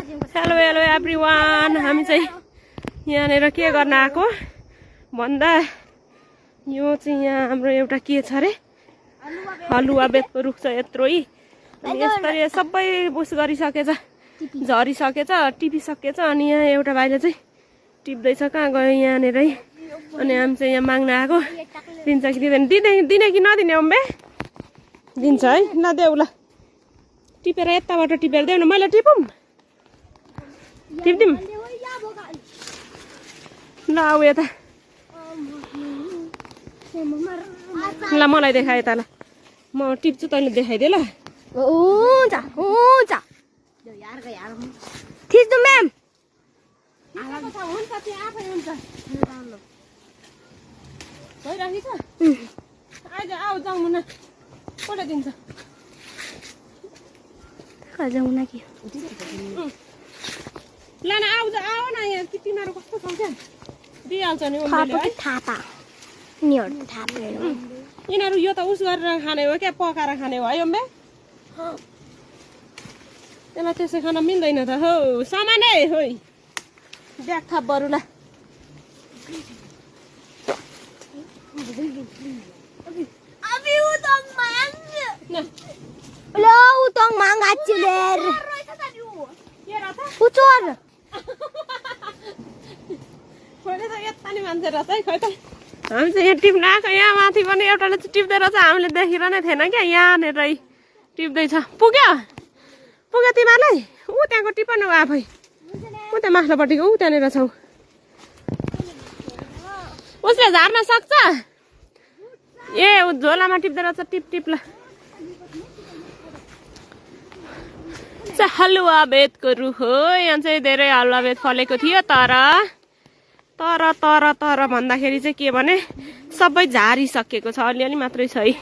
Hello hello everyone. हामी चाहिँ यहाँनिर के गर्न आएको भन्दा यो चाहिँ यहाँ हाम्रो एउटा के छ अरे हलुवा बेतको रुख छ यत्रै। यसरी सबै बुस गरिसकेछ, झरिसकेछ, टिपिसकेछ। अनि यहाँ एउटा भाइले चाहिँ टिप्दैछ। कहाँ गयो यहाँनिरै। अनि हामी चाहिँ यहाँ माग्न आएको दिन्छ कि दिँदैन, दिने कि नदिने अम्बे। दिन्छ है, नदेऊ ल। टिपेर यताबाट टिपेर देऊ न। मैले टिपौँ, टिप्दिउँ ल। आऊ यता ल, मलाई देखाए त ल। म टिप्छु, तैँले देखाइदे ल। हुन्छ हुन्छ खिच्नु म्याम। हुन्छ त्यो आफै हुन्छ। भइरहेको छ। आइज आऊ जाउँ न। कसले दिन्छ जाउँ न कि ल न। आऊ आऊ न यहाँ। तिमीहरू कस्तो छौ क्या, दिइहाल्छ नि। यिनीहरू यो त उस गरेर खाने हो क्या, पकाएर खाने हो है अम्बे। त्यसलाई त्यसै खान मिल्दैन त हो। सामानै हो ब्याग थप बरु ल। यता नि मान्छे रहेछ है। खै त हामी चाहिँ यहाँ टिप्न आएको। यहाँ माथि पनि एउटाले चाहिँ टिप्दै रहेछ, हामीले देखिरहनै थिएन क्या। यहाँनिरै टिप्दैछ। पुग्यो पुग्यो तिमीहरूलाई। ऊ त्यहाँको टिप न आफै। ऊ त्यहाँ माथिल्लोपट्टिको ऊ त्यहाँनिर छौ। उसले झार्न सक्छ। ए ऊ झोलामा टिप्दै रहेछ। टिप टिप ल। हलुवा बेतको रुख हो। यहाँ चाहिँ धेरै हलुवा बेत फलेको थियो। तर भन्दाखेरि चाहिँ के भने सबै झारिसकेको छ, अलिअलि मात्रै छ है।